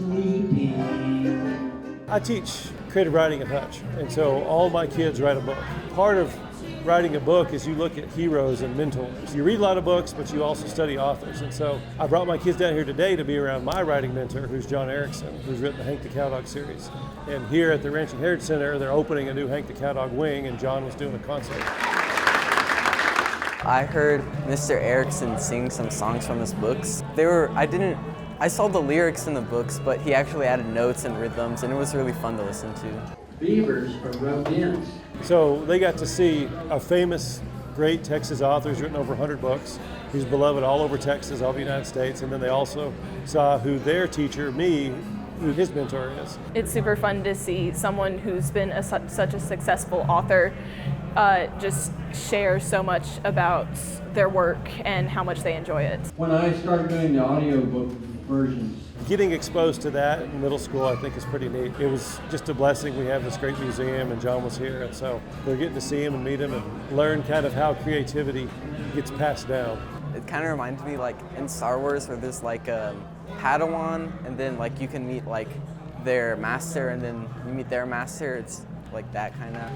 sleeping. I teach creative writing at Hutch, and so all my kids write a book. Part of writing a book is you look at heroes and mentors. You read a lot of books, but you also study authors. And so I brought my kids down here today to be around my writing mentor, who's John Erickson, who's written the Hank the Cowdog series. And here at the Ranching Heritage Center, they're opening a new Hank the Cowdog wing, and John was doing a concert. I heard Mr. Erickson sing some songs from his books. I saw the lyrics in the books, but he actually added notes and rhythms, and it was really fun to listen to. Beavers are rodents. So they got to see a famous, great Texas author who's written over 100 books. He's beloved all over Texas, all over the United States. And then they also saw who their teacher, me, who his mentor is. It's super fun to see someone who's been such a successful author just share so much about their work and how much they enjoy it. When I started doing the audiobook versions, Getting exposed to that in middle school, I think, is pretty neat. It was just a blessing. We have this great museum, and John was here, and so they're getting to see him and meet him and learn kind of how creativity gets passed down. It kind of reminds me like in Star Wars where there's like a Padawan, and then like you can meet like their master, and then you meet their master. It's like that kind of.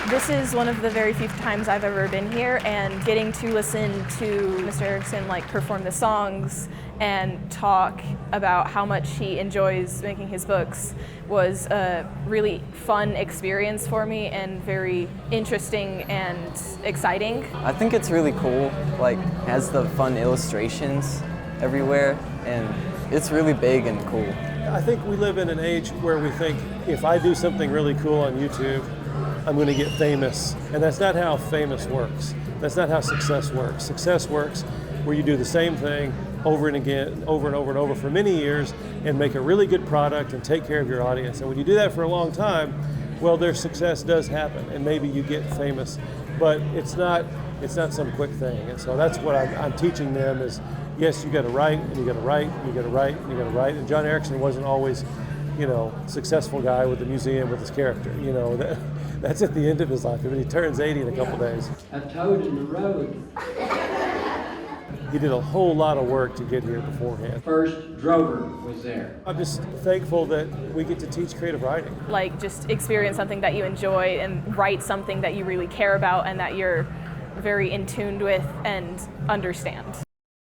This is one of the very few times I've ever been here, and getting to listen to Mr. Erickson perform the songs and talk about how much he enjoys making his books was a really fun experience for me and very interesting and exciting. I think it's really cool, like has the fun illustrations everywhere, and it's really big and cool. I think we live in an age where we think if I do something really cool on YouTube, I'm going to get famous. And that's not how famous works. That's not how success works. Success works where you do the same thing over and again, over and over and over for many years and make a really good product and take care of your audience. And when you do that for a long time, well, their success does happen and maybe you get famous, but it's not some quick thing. And so that's what I'm teaching them is, yes, you got to write and you got to write and you got to write and you got to write. And John Erickson wasn't always, successful guy with the museum with his character. That's at the end of his life. I mean, he turns 80 in a couple days. a toad in the road. He did a whole lot of work to get here beforehand. First drover was there. I'm just thankful that we get to teach creative writing. Just experience something that you enjoy and write something that you really care about and that you're very in tune with and understand.